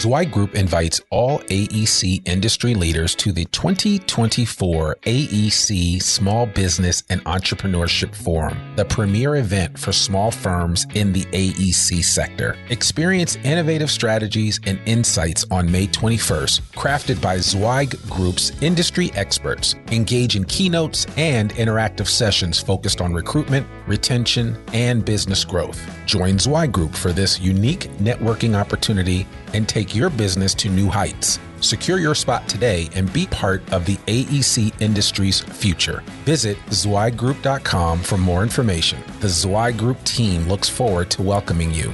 Zweig Group invites all AEC industry leaders to the 2024 AEC Small Business and Entrepreneurship Forum, the premier event for small firms in the AEC sector. Experience innovative strategies and insights on May 21st, crafted by Zweig Group's industry experts. Engage in keynotes and interactive sessions focused on recruitment, retention, and business growth. Join Zweig Group for this unique networking opportunity and take your business to new heights. Secure your spot today and be part of the AEC industry's future. Visit zweiggroup.com for more information. The Zweig Group team looks forward to welcoming you.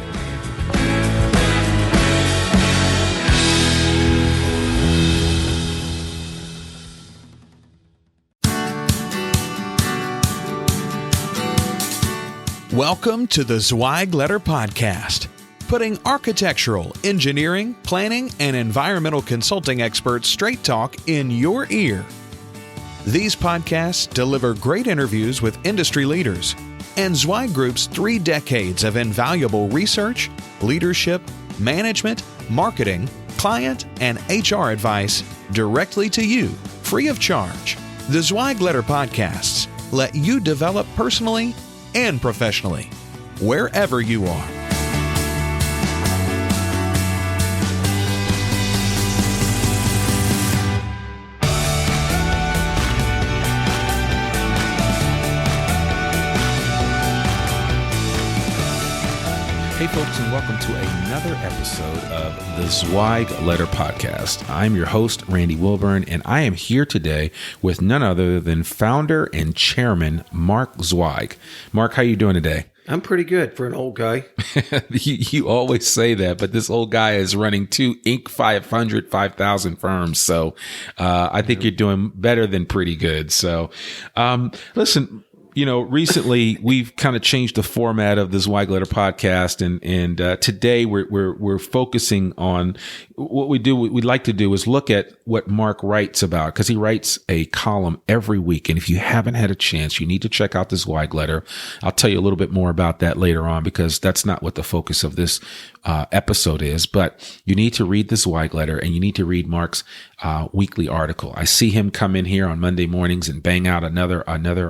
Welcome to the Zweig Letter Podcast, putting architectural, engineering, planning, and environmental consulting experts straight talk in your ear. These podcasts deliver great interviews with industry leaders and Zweig Group's 3 decades of invaluable research, leadership, management, marketing, client, and HR advice directly to you, free of charge. The Zweig Letter Podcasts let you develop personally and professionally, wherever you are. Hey folks, and welcome to another episode of the Zweig Letter Podcast. I'm your host, Randy Wilburn, and I am here today with none other than founder and chairman, Mark Zweig. Mark, how you doing today? I'm pretty good for an old guy. You always say that, but this old guy is running 2 Inc. 500, 5,000 firms. So I think you're doing better than pretty good. So listen, you know, recently we've kind of changed the format of the Zweig Letter Podcast, and today we're focusing on what we do. What we'd like to do is look at what Mark writes about, because he writes a column every week. And if you haven't had a chance, you need to check out the Zweig Letter. I'll tell you a little bit more about that later on, because that's not what the focus of this episode is. But you need to read the Zweig Letter, and you need to read Mark's weekly article. I see him come in here on Monday mornings and bang out another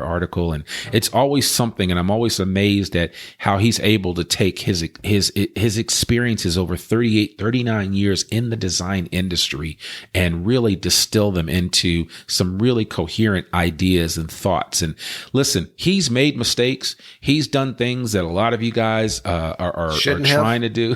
article, and it's always something. And I'm always amazed at how he's able to take his experiences over 39 years in the design industry and really distill them into some really coherent ideas and thoughts. And listen, he's made mistakes. He's done things that a lot of you guys are trying to do.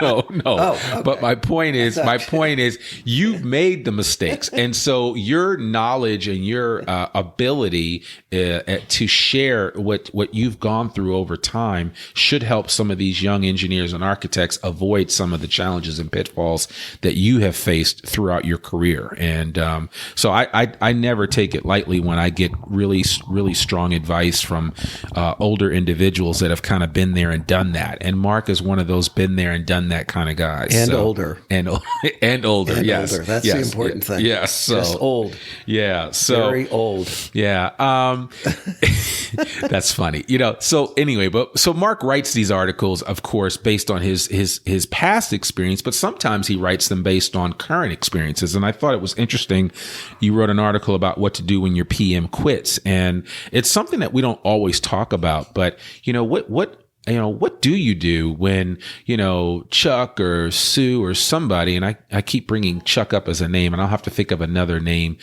No. Oh, okay. But my point is, you've made the mistakes. And so your knowledge and your ability to share what you've gone through over time should help some of these young engineers and architects avoid some of the challenges and pitfalls that you have faced throughout your career. And so I never take it lightly when I get really, really strong advice from older individuals that have kind of been there and done that. And Mark is one of those been there and done that kind of guys. And older. And older. And Yes. older. That's the important thing. Yes. So, just old. Yeah. So very old. Yeah. That's funny. You know, so anyway, so Mark writes these articles, of course, based on his past experience, but sometimes he writes them based on current experiences. And I thought it was interesting. You wrote an article about what to do when your PM quits. And it's something that we don't always talk about, but you know, what do you do when, you know, Chuck or Sue or somebody, and I keep bringing Chuck up as a name, and I'll have to think of another name,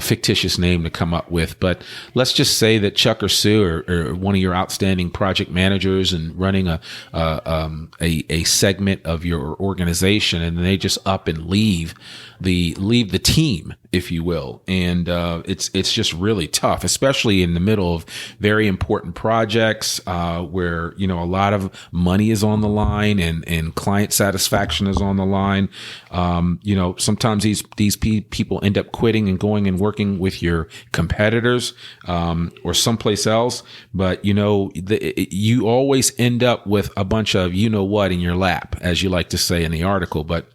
fictitious name to come up with. But let's just say that Chuck or Sue are one of your outstanding project managers and running a segment of your organization, and they just up and leave the team, if you will. And it's just really tough, especially in the middle of very important projects where, you know, a lot of money is on the line and client satisfaction is on the line. You know, sometimes these people end up quitting and going and working with your competitors or someplace else. But, you know, you always end up with a bunch of you know what in your lap, as you like to say in the article. But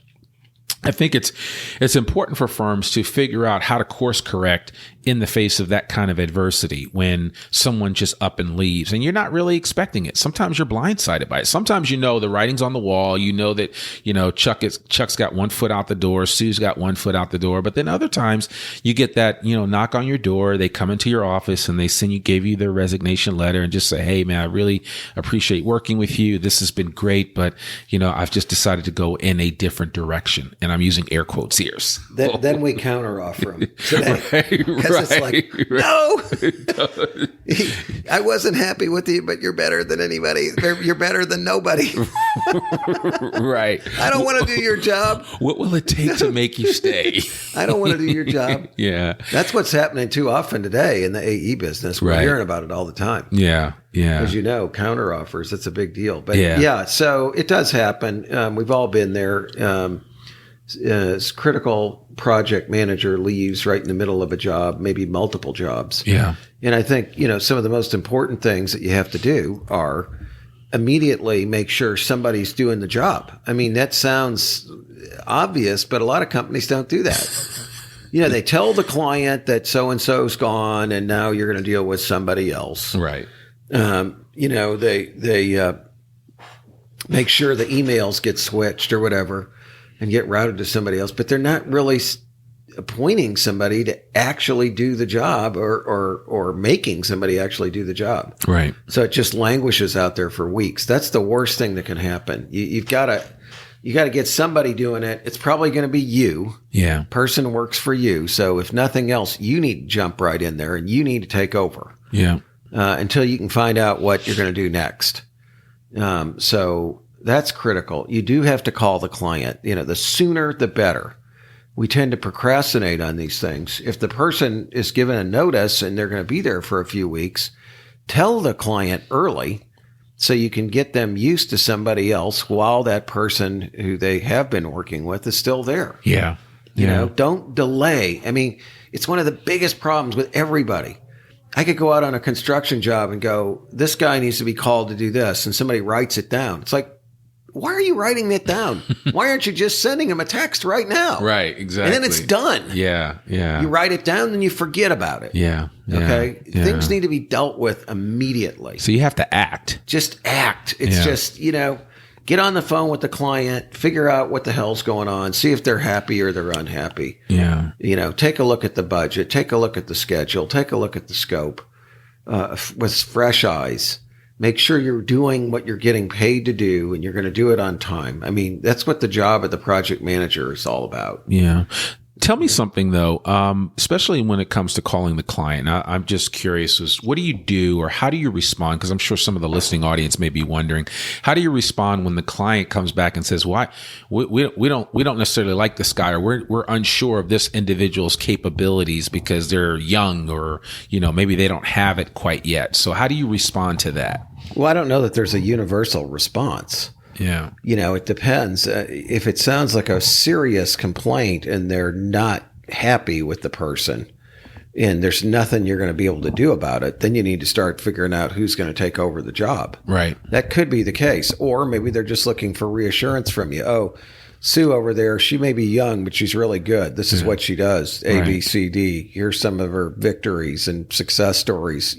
I think it's important for firms to figure out how to course correct in the face of that kind of adversity when someone just up and leaves and you're not really expecting it. Sometimes you're blindsided by it. Sometimes the writing's on the wall. That, Chuck's got one foot out the door. Sue's got one foot out the door. But then other times you get that, knock on your door. They come into your office and they give you their resignation letter and just say, hey, man, I really appreciate working with you. This has been great. But, I've just decided to go in a different direction. And I'm using air quotes here. Then we counteroffer them today. Because it's like, no, I wasn't happy with you, but you're better than anybody. You're better than nobody. Right. I don't want to do your job. What will it take to make you stay? I don't want to do your job. Yeah. That's what's happening too often today in the AE business. We're hearing about it all the time. Yeah. Yeah. As you know, counteroffers, it's a big deal. But so it does happen. We've all been there. Critical project manager leaves right in the middle of a job, maybe multiple jobs. Yeah. And I think, some of the most important things that you have to do are immediately make sure somebody's doing the job. I mean, that sounds obvious, but a lot of companies don't do that. They tell the client that so-and-so's gone and now you're going to deal with somebody else. Right. They make sure the emails get switched or whatever and get routed to somebody else, but they're not really appointing somebody to actually do the job or making somebody actually do the job. Right. So it just languishes out there for weeks. That's the worst thing that can happen. You've got to get somebody doing it. It's probably going to be you. Yeah. Person works for you. So if nothing else, you need to jump right in there and you need to take over. Yeah. Until you can find out what you're going to do next. So that's critical. You do have to call the client. The sooner the better. We tend to procrastinate on these things. If the person is given a notice and they're going to be there for a few weeks, tell the client early so you can get them used to somebody else while that person who they have been working with is still there. Yeah. Don't delay. I mean, it's one of the biggest problems with everybody. I could go out on a construction job and go, this guy needs to be called to do this. And somebody writes it down. It's like, why are you writing it down? Why aren't you just sending him a text right now? Right, exactly. And then it's done. Yeah, yeah. You write it down, then you forget about it. Yeah. Okay? Yeah. Things need to be dealt with immediately. So you have to act. Just act. It's just, get on the phone with the client, figure out what the hell's going on, see if they're happy or they're unhappy. Yeah. Take a look at the budget, take a look at the schedule, take a look at the scope with fresh eyes. Make sure you're doing what you're getting paid to do and you're going to do it on time. I mean, that's what the job of the project manager is all about. Yeah. Tell me something though, especially when it comes to calling the client. I'm just curious, what do you do or how do you respond? Because I'm sure some of the listening audience may be wondering, how do you respond when the client comes back and says, "Why we don't necessarily like this guy, or we're unsure of this individual's capabilities because they're young, or maybe they don't have it quite yet." So how do you respond to that? Well, I don't know that there's a universal response. Yeah. It depends. If it sounds like a serious complaint and they're not happy with the person and there's nothing you're going to be able to do about it, then you need to start figuring out who's going to take over the job. Right. That could be the case. Or maybe they're just looking for reassurance from you. Oh, Sue over there, she may be young, but she's really good. This is what she does. A, B, C, D. Here's some of her victories and success stories,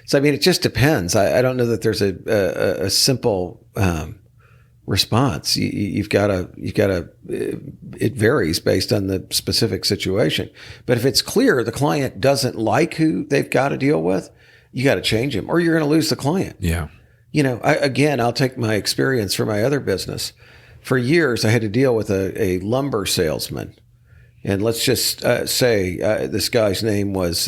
So, I mean, it just depends. I don't know that there's a simple response. You've got to, it varies based on the specific situation. But if it's clear the client doesn't like who they've got to deal with, you got to change him or you're going to lose the client. Yeah. I'll take my experience from my other business. For years, I had to deal with a lumber salesman. And let's just say this guy's name was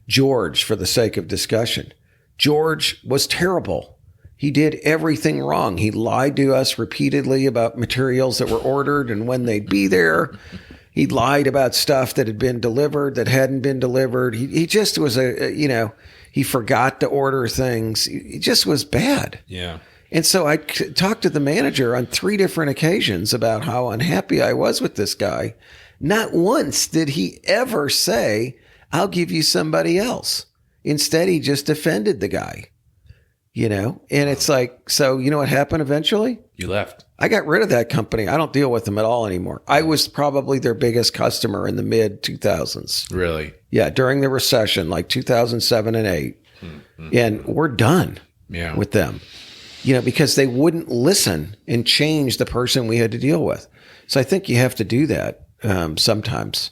George for the sake of discussion. George was terrible. He did everything wrong. He lied to us repeatedly about materials that were ordered and when they'd be there. He lied about stuff that had been delivered that hadn't been delivered. He just was he forgot to order things. He just was bad. Yeah. And so I talked to the manager on 3 different occasions about how unhappy I was with this guy. Not once did he ever say, "I'll give you somebody else." Instead, he just defended the guy. And it's like, so you know what happened eventually? You left. I got rid of that company. I don't deal with them at all anymore. I was probably their biggest customer in the mid 2000s. Really? Yeah. During the recession, like 2007 and 8. Mm-hmm. And we're done with them, because they wouldn't listen and change the person we had to deal with. So I think you have to do that sometimes.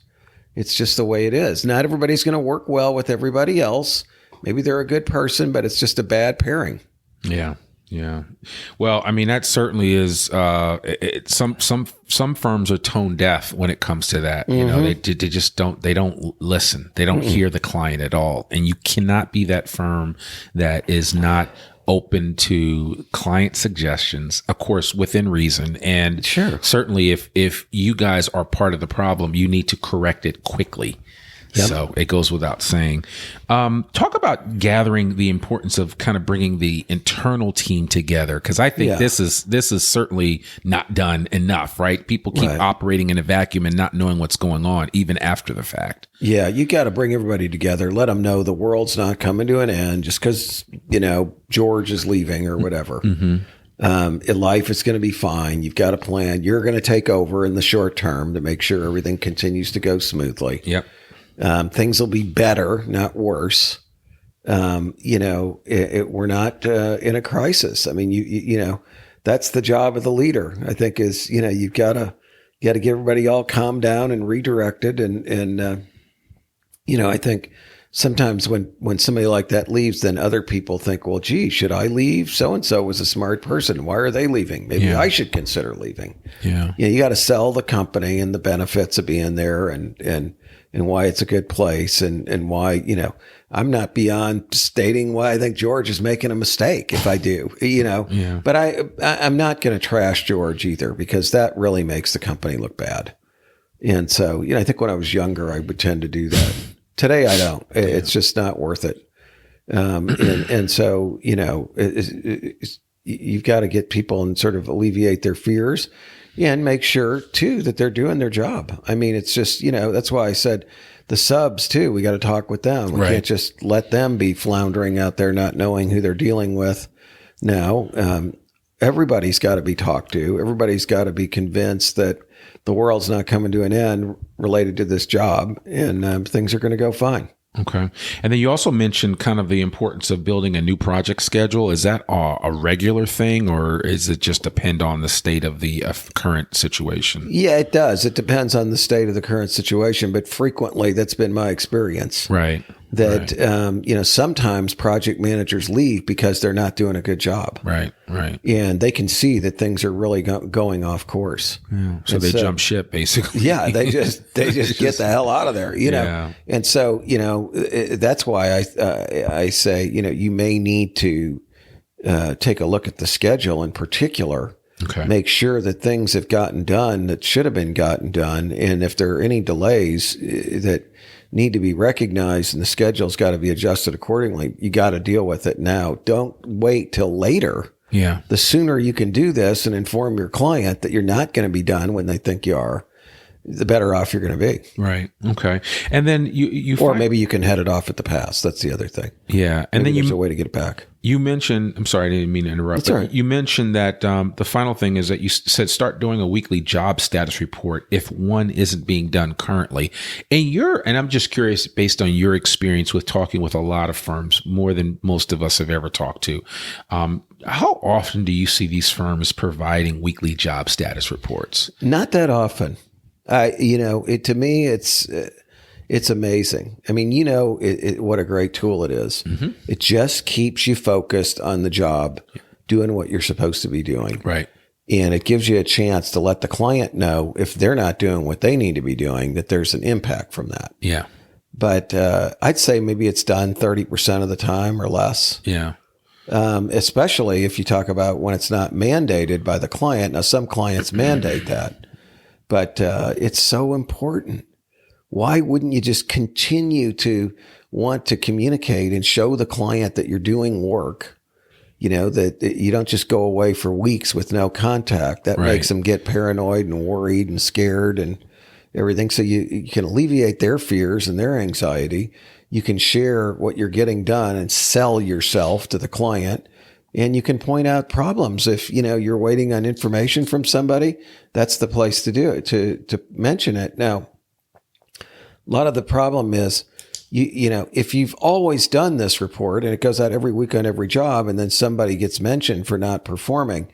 It's just the way it is. Not everybody's going to work well with everybody else. Maybe they're a good person, but it's just a bad pairing. Yeah. Yeah. Well, I mean, that certainly is, some firms are tone deaf when it comes to that. They just they don't listen. They don't hear the client at all. And you cannot be that firm that is not open to client suggestions, of course, within reason. And certainly if you guys are part of the problem, you need to correct it quickly. Yep. So it goes without saying. Talk about gathering the importance of kind of bringing the internal team together, because I think this is certainly not done enough, right? People keep operating in a vacuum and not knowing what's going on, even after the fact. Yeah, you got to bring everybody together. Let them know the world's not coming to an end just because George is leaving or whatever. In life, it's going to be fine. You've got a plan. You're going to take over in the short term to make sure everything continues to go smoothly. Yep. Things will be better, not worse. We're not in a crisis. I mean, that's the job of the leader, I think, is, you've got to get everybody all calmed down and redirected. And I think sometimes when somebody like that leaves, then other people think, well, gee, should I leave? So-and-so was a smart person. Why are they leaving? Maybe I should consider leaving. Yeah. You got to sell the company and the benefits of being there and why it's a good place and why, I'm not beyond stating why I think George is making a mistake if I do, but I'm not going to trash George either, because that really makes the company look bad. And so, I think when I was younger, I would tend to do that. Today, I don't. It's just not worth it. And so, you've got to get people and sort of alleviate their fears and make sure, too, that they're doing their job. I mean, it's just, that's why I said the subs, too, we got to talk with them. We can't just let them be floundering out there, not knowing who they're dealing with. Now, everybody's got to be talked to. Everybody's got to be convinced that the world's not coming to an end related to this job, and things are going to go fine. Okay. And then you also mentioned kind of the importance of building a new project schedule. Is that a regular thing, or is it just depend on the state of the current situation? Yeah, it does. It depends on the state of the current situation, but frequently that's been my experience. Right. That, sometimes project managers leave because they're not doing a good job. Right, right. And they can see that things are really going off course. Yeah. So they jump ship, basically. Yeah, they just get the hell out of there, Yeah. And so, that's why I say, you may need to take a look at the schedule in particular. Okay. Make sure that things have gotten done that should have been gotten done. And if there are any delays that need to be recognized and the schedule's got to be adjusted accordingly, you got to deal with it now. Don't wait till later. Yeah. The sooner you can do this and inform your client that you're not going to be done when they think you are, the better off you're going to be. Right. Okay. And then or maybe you can head it off at the pass. That's the other thing. Yeah. And maybe then there's a way to get it back. You mentioned, I'm sorry, I didn't mean to interrupt. That's all right. You mentioned that the final thing is that you said start doing a weekly job status report if one isn't being done currently. And I'm just curious, based on your experience with talking with a lot of firms, more than most of us have ever talked to, how often do you see these firms providing weekly job status reports? Not that often. To me, it's amazing. I mean, what a great tool it is. Mm-hmm. It just keeps you focused on the job, doing what you're supposed to be doing. Right. And it gives you a chance to let the client know if they're not doing what they need to be doing, that there's an impact from that. Yeah. But I'd say maybe it's done 30% of the time or less. Yeah. Especially if you talk about when it's not mandated by the client. Now, some clients mandate that. But it's so important. Why wouldn't you just continue to want to communicate and show the client that you're doing work? That you don't just go away for weeks with no contact. That makes them get paranoid and worried and scared and everything. So you can alleviate their fears and their anxiety. You can share what you're getting done and sell yourself to the client. and you can point out problems. If, you're waiting on information from somebody, that's the place to do it, to mention it. Now, a lot of the problem is, if you've always done this report and it goes out every week on every job, and then somebody gets mentioned for not performing,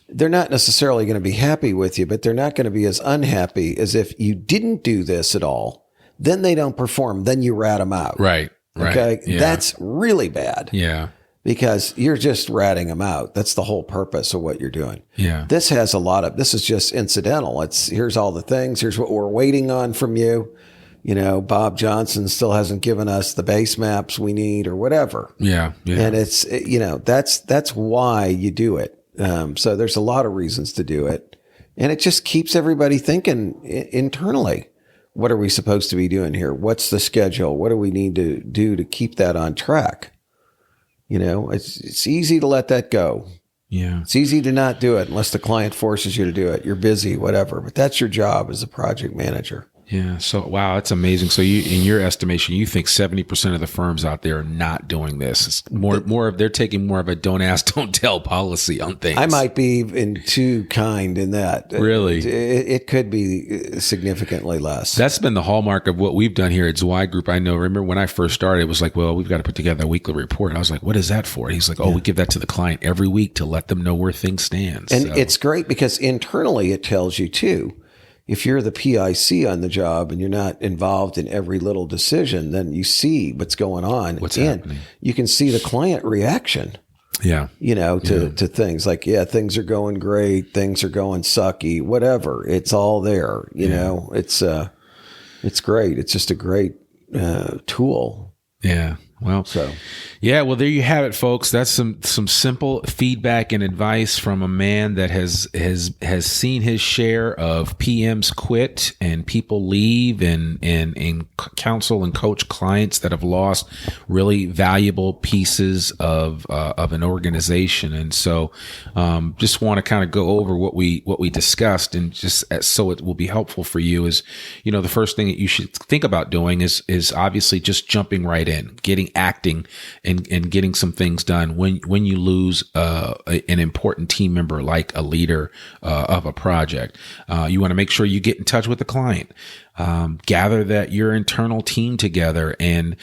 they're not necessarily going to be happy with you, but they're not going to be as unhappy as if you didn't do this at all. Then they don't perform. Then you rat them out. Right. Okay. Yeah. That's really bad. Yeah. Because you're just ratting them out. That's the whole purpose of what you're doing. Yeah. This is just incidental. Here's all the things. Here's what we're waiting on from you. Bob Johnson still hasn't given us the base maps we need or whatever. Yeah. And it's, that's why you do it. So there's a lot of reasons to do it, and it just keeps everybody thinking internally. What are we supposed to be doing here? What's the schedule? What do we need to do to keep that on track? It's easy to let that go. Yeah. It's easy to not do it unless the client forces you to do it. You're busy, whatever, but that's your job as a project manager. Yeah. So, wow, that's amazing. So in your estimation, you think 70% of the firms out there are not doing this. It's more of, they're taking more of a don't ask, don't tell policy on things. I might be even too kind in that. Really? It could be significantly less. That's been the hallmark of what we've done here at Zweig Group. I know, remember when I first started, it was like, well, we've got to put together a weekly report. And I was like, what is that for? He's like, we give that to the client every week to let them know where things stand. And it's great because internally it tells you too. If you're the PIC on the job and you're not involved in every little decision, then you see what's going on. What's happening. You can see the client reaction. Yeah. To things like, things are going great. Things are going sucky, whatever. It's all there. It's great. It's just a great tool. Yeah. Well, well, there you have it, folks. That's some simple feedback and advice from a man that has seen his share of PMs quit and people leave and counsel and coach clients that have lost really valuable pieces of an organization. And so, just want to kind of go over what we discussed, and just so it will be helpful for you is, the first thing that you should think about doing is obviously just jumping right in, acting and getting some things done when you lose an important team member like a leader of a project. You want to make sure you get in touch with the client. Gather your internal team together and,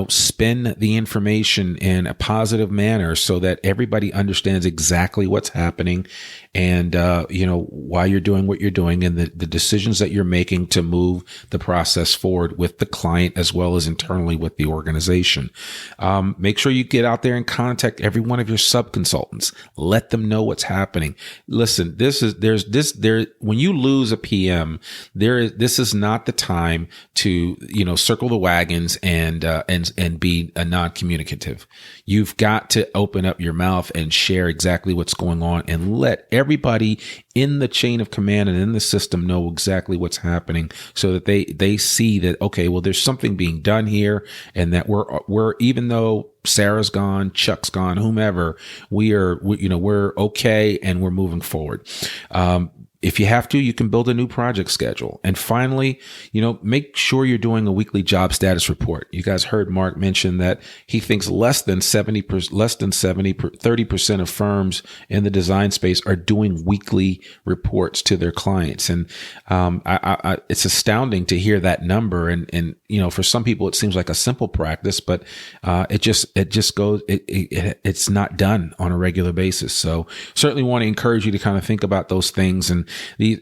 spin the information in a positive manner so that everybody understands exactly what's happening and, why you're doing what you're doing and the decisions that you're making to move the process forward with the client as well as internally with the organization. Make sure you get out there and contact every one of your sub-consultants. Let them know what's happening. Listen, when you lose a PM, this is not the time to, circle the wagons and be a non-communicative. You've got to open up your mouth and share exactly what's going on and let everybody in the chain of command and in the system know exactly what's happening so that they see that, okay, well, there's something being done here and that we're even though Sarah's gone, Chuck's gone, whomever, we're okay and we're moving forward. If you have to, you can build a new project schedule. And finally, make sure you're doing a weekly job status report. You guys heard Mark mention that he thinks less than 30% of firms in the design space are doing weekly reports to their clients. And, it's astounding to hear that number. And, for some people, it seems like a simple practice, but, it's not done on a regular basis. So certainly want to encourage you to kind of think about those things. And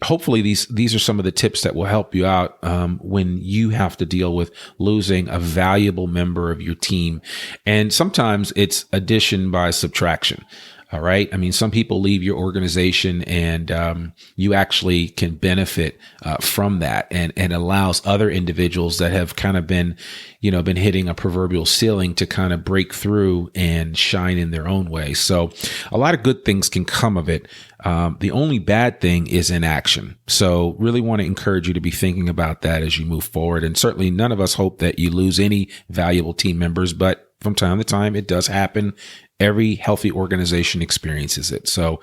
hopefully these are some of the tips that will help you out when you have to deal with losing a valuable member of your team. And sometimes it's addition by subtraction. All right. I mean, some people leave your organization and you actually can benefit from that and allows other individuals that have kind of been hitting a proverbial ceiling to kind of break through and shine in their own way. So a lot of good things can come of it. The only bad thing is inaction. So really want to encourage you to be thinking about that as you move forward. And certainly none of us hope that you lose any valuable team members, but from time to time, it does happen. Every healthy organization experiences it. So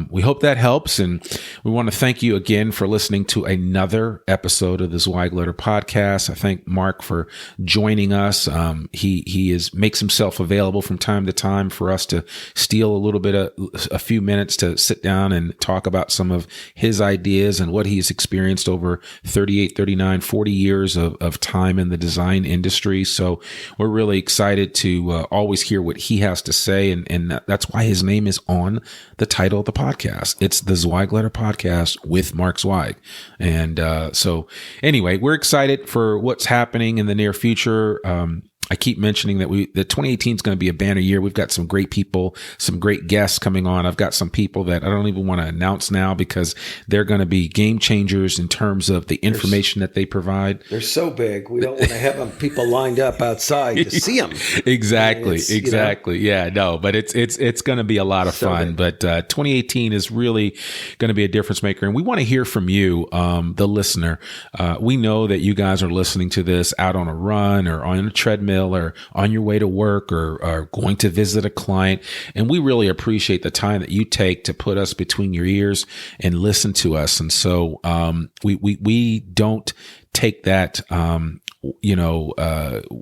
we hope that helps. And we want to thank you again for listening to another episode of the Zweig Letter podcast. I thank Mark for joining us. He makes himself available from time to time for us to steal a few minutes to sit down and talk about some of his ideas and what he's experienced over 38, 39, 40 years of time in the design industry. So we're really excited to always hear what he has to say, and that's why his name is on the title of the podcast. It's the Zweig Letter Podcast with Mark Zweig. And so anyway, we're excited for what's happening in the near future. I keep mentioning that 2018 is going to be a banner year. We've got some great people, some great guests coming on. I've got some people that I don't even want to announce now because they're going to be game changers in terms of the information that they provide. They're so big. We don't want to have people lined up outside to see them. Exactly. Yeah, no, but it's going to be a lot of fun. But 2018 is really going to be a difference maker. And we want to hear from you, the listener. We know that you guys are listening to this out on a run or on a treadmill or on your way to work or going to visit a client. And we really appreciate the time that you take to put us between your ears and listen to us. And so we don't take that,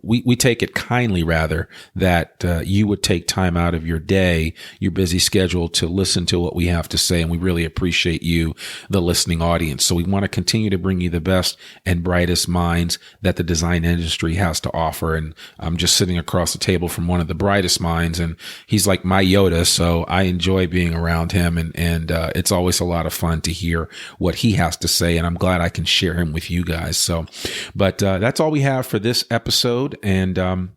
we take it kindly, rather, that you would take time out of your day, your busy schedule, to listen to what we have to say. And we really appreciate you, the listening audience. So we want to continue to bring you the best and brightest minds that the design industry has to offer. And I'm just sitting across the table from one of the brightest minds, and he's like my Yoda. So I enjoy being around him, and it's always a lot of fun to hear what he has to say. And I'm glad I can share him with you guys. So, but that's all we have for this episode. And I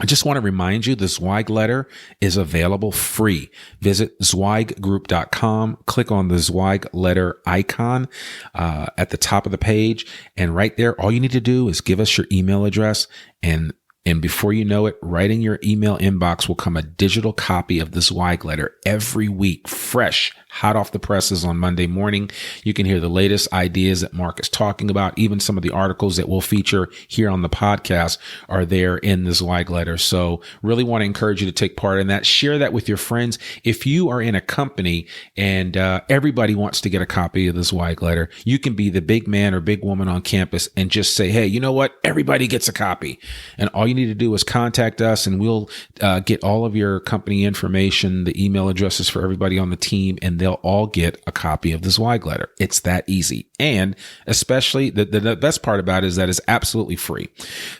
just want to remind you, the Zweig Letter is available free. Visit zweiggroup.com, click on the Zweig Letter icon at the top of the page. And right there, all you need to do is give us your email address, and before you know it, right in your email inbox will come a digital copy of the Zweig Letter every week, fresh, hot off the presses on Monday morning. You can hear the latest ideas that Mark is talking about. Even some of the articles that we'll feature here on the podcast are there in the Zweig Letter. So really want to encourage you to take part in that. Share that with your friends. If you are in a company and everybody wants to get a copy of the Zweig Letter, you can be the big man or big woman on campus and just say, hey, you know what? Everybody gets a copy. And all you need to do is contact us, and we'll get all of your company information, the email addresses for everybody on the team, and they'll all get a copy of the Zweig Letter. It's that easy. And especially the best part about it is that it's absolutely free.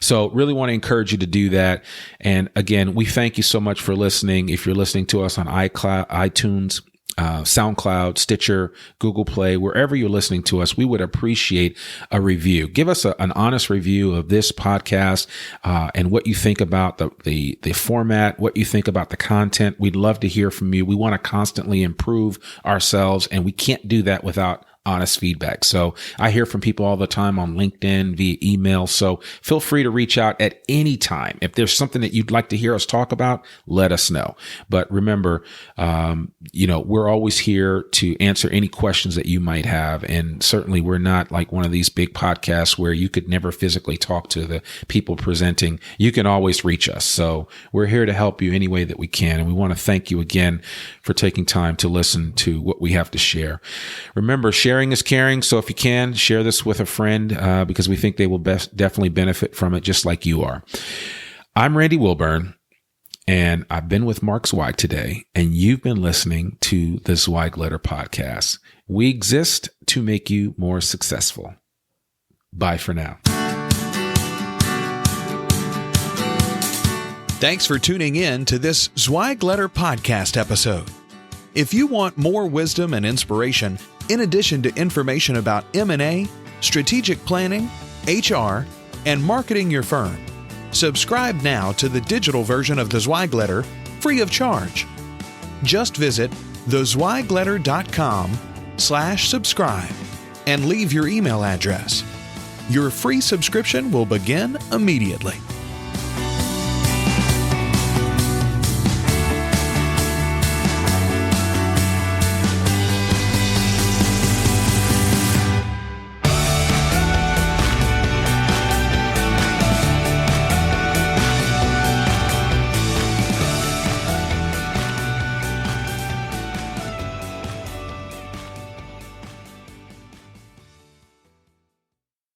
So really want to encourage you to do that. And again, we thank you so much for listening. If you're listening to us on iTunes, SoundCloud, Stitcher, Google Play, wherever you're listening to us, we would appreciate a review. Give us an honest review of this podcast and what you think about the format, what you think about the content. We'd love to hear from you. We want to constantly improve ourselves, and we can't do that without honest feedback. So I hear from people all the time on LinkedIn, via email. So feel free to reach out at any time. If there's something that you'd like to hear us talk about, let us know. But remember, we're always here to answer any questions that you might have. And certainly we're not like one of these big podcasts where you could never physically talk to the people presenting. You can always reach us. So we're here to help you any way that we can. And we want to thank you again for taking time to listen to what we have to share. Remember, sharing is caring. So if you can, share this with a friend because we think they will definitely benefit from it just like you are. I'm Randy Wilburn, and I've been with Mark Zweig today, and you've been listening to the Zweig Letter Podcast. We exist to make you more successful. Bye for now. Thanks for tuning in to this Zweig Letter Podcast episode. If you want more wisdom and inspiration, in addition to information about M&A, strategic planning, HR, and marketing your firm, subscribe now to the digital version of the Zweig Letter free of charge. Just visit thezweigletter.com/subscribe and leave your email address. Your free subscription will begin immediately.